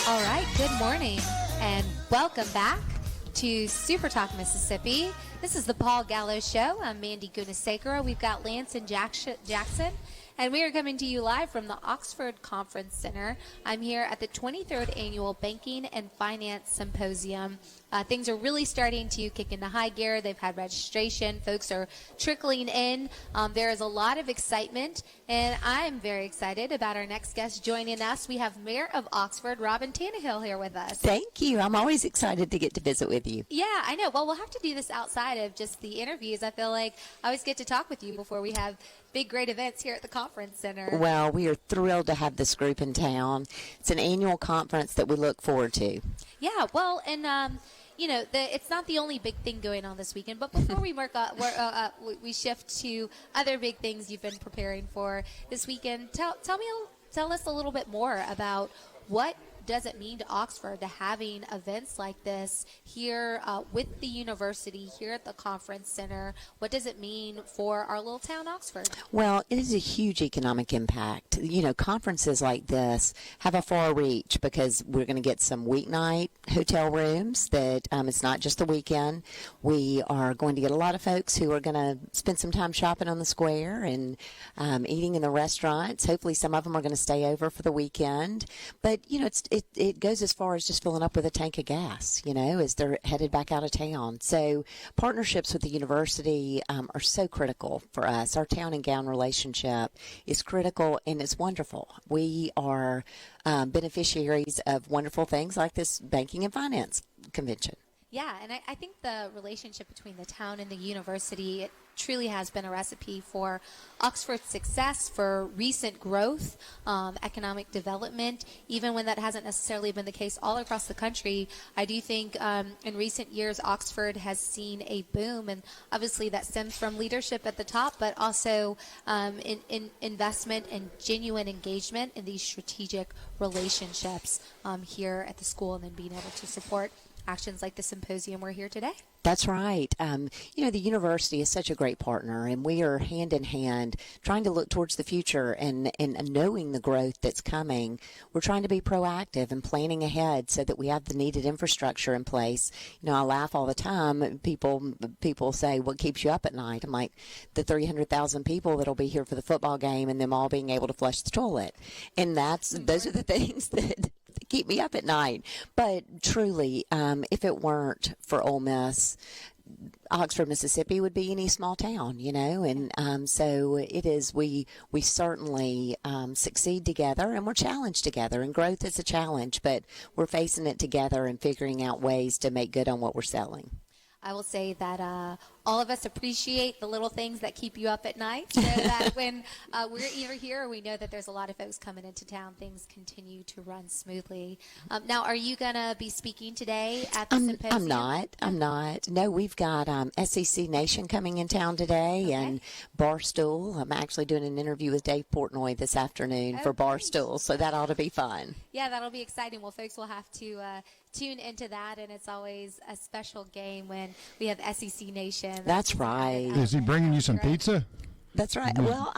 All right, good morning and welcome back to SuperTalk Mississippi. This is the Paul Gallo Show. I'm Mandy Gunasekara. We've got Lance and Jackson, and we are coming to you live from the Oxford Conference Center. I'm here at the 23rd Annual Banking and Finance Symposium. Things are really starting to kick into high gear. They've had registration. Folks are trickling in. There is a lot of excitement, and I'm very excited about our next guest joining us. We have Mayor of Oxford, Robyn Tannehill, here with us. Thank you. I'm always excited to get to visit with you. Yeah, I know. Well, we'll have to do this outside of just the interviews. I feel like I always get to talk with you before we have big, great events here at the conference center. Well, we are thrilled to have this group in town. It's an annual conference that we look forward to. Yeah, well, and you know, it's not the only big thing going on this weekend. But before we shift to other big things you've been preparing for this weekend, tell us a little bit more about what does it mean to Oxford to having events like this here with the university, here at the conference center? What does it mean for our little town, Oxford? Well, it is a huge economic impact. You know, conferences like this have a far reach because we're going to get some weeknight hotel rooms that it's not just the weekend. We are going to get a lot of folks who are going to spend some time shopping on the square and eating in the restaurants. Hopefully some of them are going to stay over for the weekend. But, you know, it goes as far as just filling up with a tank of gas, you know, as they're headed back out of town. So partnerships with the university are so critical for us. Our town and gown relationship is critical, and it's wonderful. We are beneficiaries of wonderful things like this banking and finance convention. Yeah, and I think the relationship between the town and the university, it truly has been a recipe for Oxford's success, for recent growth, economic development, even when that hasn't necessarily been the case all across the country. I do think in recent years Oxford has seen a boom, and obviously that stems from leadership at the top, but also in investment and genuine engagement in these strategic relationships here at the school, and then being able to support actions like the symposium we're here today. That's right. You know, the university is such a great partner, and we are hand in hand trying to look towards the future and knowing the growth that's coming. We're trying to be proactive and planning ahead so that we have the needed infrastructure in place. You know, I laugh all the time. People say, what keeps you up at night? I'm like, the 300,000 people that'll be here for the football game and them all being able to flush the toilet. And those are the things that keep me up at night. But truly, if it weren't for Ole Miss, Oxford, Mississippi would be any small town, you know, and so it is. We certainly succeed together, and we're challenged together. And growth is a challenge, but we're facing it together and figuring out ways to make good on what we're selling. I will say that all of us appreciate the little things that keep you up at night, so that when we're either here or we know that there's a lot of folks coming into town, things continue to run smoothly. Now, are you going to be speaking today at the symposium? I'm not. No, we've got SEC Nation coming in town today, and Barstool. I'm actually doing an interview with Dave Portnoy this afternoon for Barstool, so that ought to be fun. Yeah, that'll be exciting. Well, folks will have to tune into that, and it's always a special game when we have SEC Nation. That's right. Is he bringing you some pizza? That's right. Well,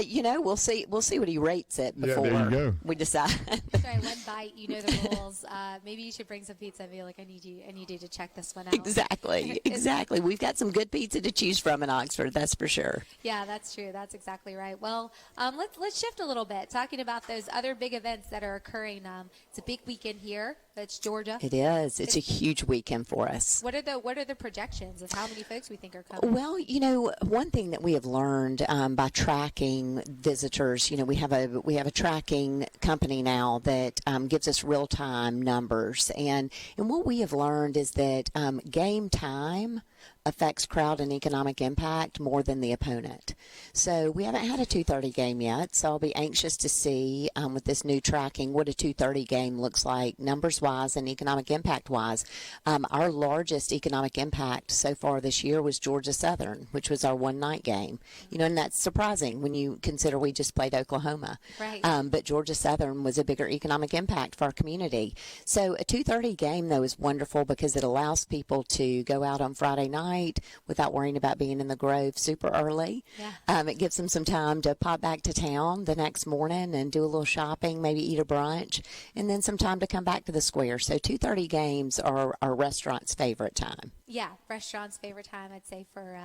you know, we'll see what he rates it before there you go. we decide. That's right. One bite, you know the rules. Maybe you should bring some pizza and be like, I need you to check this one out. Exactly. We've got some good pizza to choose from in Oxford, that's for sure. Yeah, that's true. That's exactly right. Well, let's shift a little bit, talking about those other big events that are occurring. It's a big weekend here. That's Georgia. It is. It's a huge weekend for us. What are the projections of how many folks we think are coming? Well, you know, one thing that we have learned by tracking visitors, you know, we have a tracking company now that gives us real time numbers, and what we have learned is that game time affects crowd and economic impact more than the opponent. So we haven't had a 2:30 game yet, so I'll be anxious to see with this new tracking what a 2:30 game looks like numbers-wise and economic impact-wise. Our largest economic impact so far this year was Georgia Southern, which was our one-night game. You know, and that's surprising when you consider we just played Oklahoma. Right. But Georgia Southern was a bigger economic impact for our community. So a 2:30 game, though, is wonderful because it allows people to go out on Friday night without worrying about being in the Grove super early. Yeah. It gives them some time to pop back to town the next morning and do a little shopping, maybe eat a brunch, and then some time to come back to the square. So 2:30 games are our restaurant's favorite time. Yeah, restaurant's favorite time, I'd say, for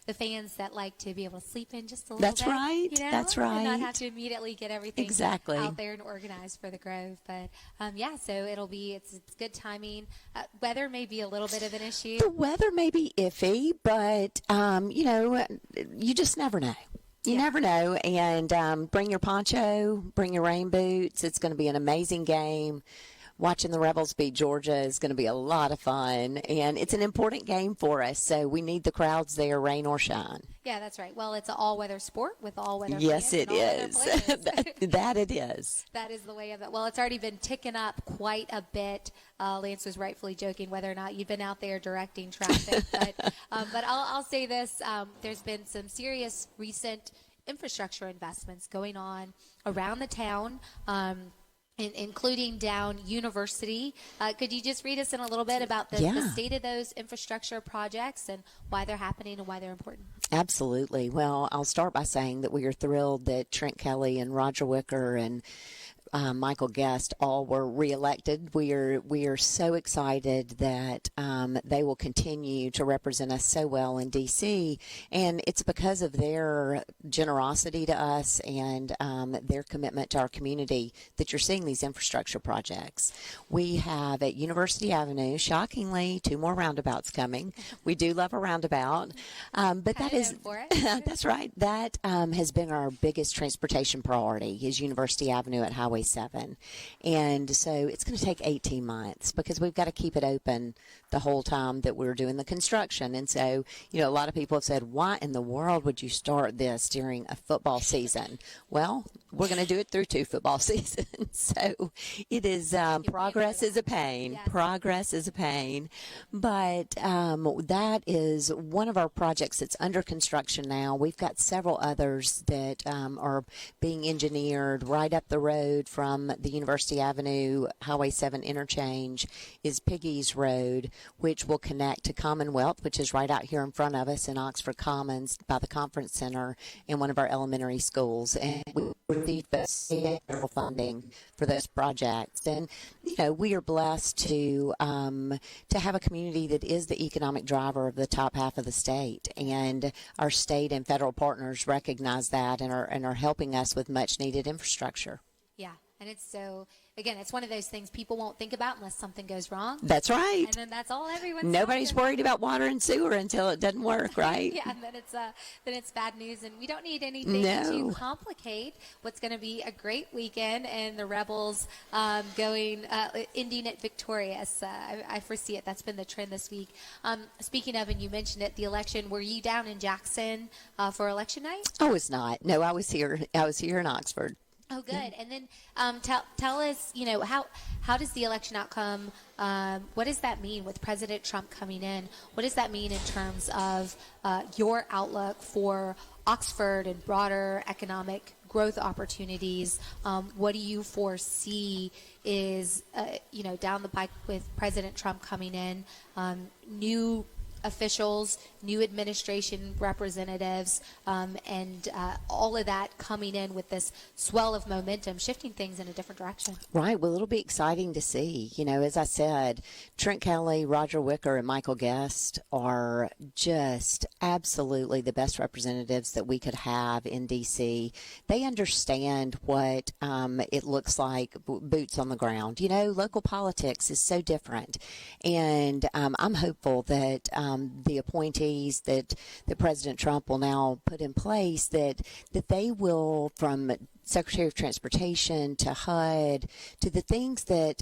the fans that like to be able to sleep in just a little That's bit. right. You know, That's right. And not have to immediately get everything Exactly. out there and organized for the Grove. But yeah, so it's good timing. Weather may be a little bit of an issue. The weather may be iffy, but you just never know. You never know. And bring your poncho, bring your rain boots. It's going to be an amazing game. Watching the Rebels beat Georgia is going to be a lot of fun, and it's an important game for us, so we need the crowds there, rain or shine. Yeah, that's right. Well, it's an all-weather sport with all-weather Yes, fans it and is. all-weather players. That it is. That is the way of it. Well, it's already been ticking up quite a bit. Lance was rightfully joking whether or not you've been out there directing traffic, but I'll say this: there's been some serious recent infrastructure investments going on around the town. Including down University. Could you just read us in a little bit about the state of those infrastructure projects and why they're happening and why they're important? Absolutely. Well, I'll start by saying that we are thrilled that Trent Kelly and Roger Wicker and Michael Guest all were reelected. We are so excited that they will continue to represent us so well in D.C., and it's because of their generosity to us and their commitment to our community that you're seeing these infrastructure projects. We have at University Avenue, shockingly, 2 more roundabouts coming. We do love a roundabout, but that is that's right. That has been our biggest transportation priority is University Avenue at Highway 7. And so it's going to take 18 months because we've got to keep it open the whole time that we're doing the construction. And so, a lot of people have said, why in the world would you start this during a football season? Well, we're going to do it through 2 football seasons. So it is, progress is a pain. Yes. Progress is a pain. But that is one of our projects that's under construction now. We've got several others that are being engineered right up the road from the University Avenue Highway 7 interchange is Piggy's Road, which will connect to Commonwealth, which is right out here in front of us in Oxford Commons by the Conference Center in one of our elementary schools. And we received federal funding for those projects. And, we are blessed to have a community that is the economic driver of the top half of the state. And our state and federal partners recognize that and are helping us with much needed infrastructure. Yeah, and it's one of those things people won't think about unless something goes wrong. That's right. And then that's all everyone's Nobody's worried about water and sewer until it doesn't work, right? Yeah, and then it's bad news, and we don't need anything to complicate what's going to be a great weekend, and the Rebels ending it victorious. I foresee it. That's been the trend this week. Speaking of, and you mentioned it, the election. Were you down in Jackson for election night? I was not. No, I was here. I was here in Oxford. Oh, good. Yeah. And then tell us, how does the election outcome, what does that mean with President Trump coming in? What does that mean in terms of your outlook for Oxford and broader economic growth opportunities? What do you foresee is, down the pike with President Trump coming in, new officials, new administration representatives, and all of that coming in with this swell of momentum, shifting things in a different direction. Right. Well, it'll be exciting to see. As I said, Trent Kelly, Roger Wicker, and Michael Guest are just absolutely the best representatives that we could have in D.C. They understand what it looks like, boots on the ground. Local politics is so different. And I'm hopeful that the appointees that President Trump will now put in place, that they will, from Secretary of Transportation to HUD to the things that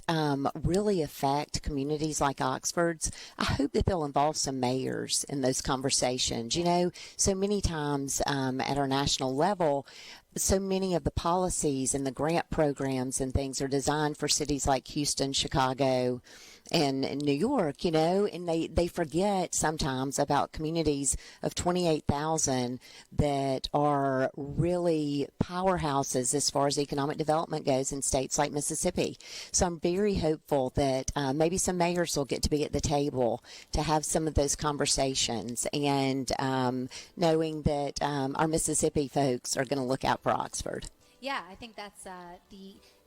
really affect communities like Oxford's, I hope that they'll involve some mayors in those conversations. So many times at our national level, so many of the policies and the grant programs and things are designed for cities like Houston, Chicago, and in New York, and they forget sometimes about communities of 28,000 that are really powerhouses as far as economic development goes in states like Mississippi. So I'm very hopeful that maybe some mayors will get to be at the table to have some of those conversations, and knowing that our Mississippi folks are going to look out for Oxford. Yeah, I think that's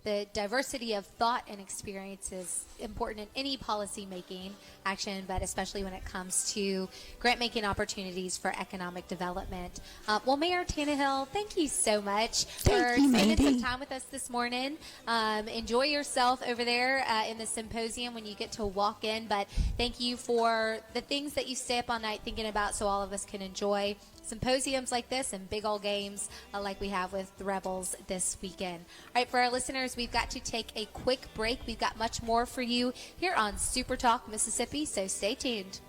the diversity of thought and experience is important in any policy-making action, but especially when it comes to grant-making opportunities for economic development. Well, Mayor Tannehill, thank you so much for spending some time with us this morning. Enjoy yourself over there in the symposium when you get to walk in, but thank you for the things that you stay up all night thinking about so all of us can enjoy symposiums like this and big old games like we have with the Rebels this weekend. All right, for our listeners, we've got to take a quick break. We've got much more for you here on Super Talk Mississippi, so stay tuned.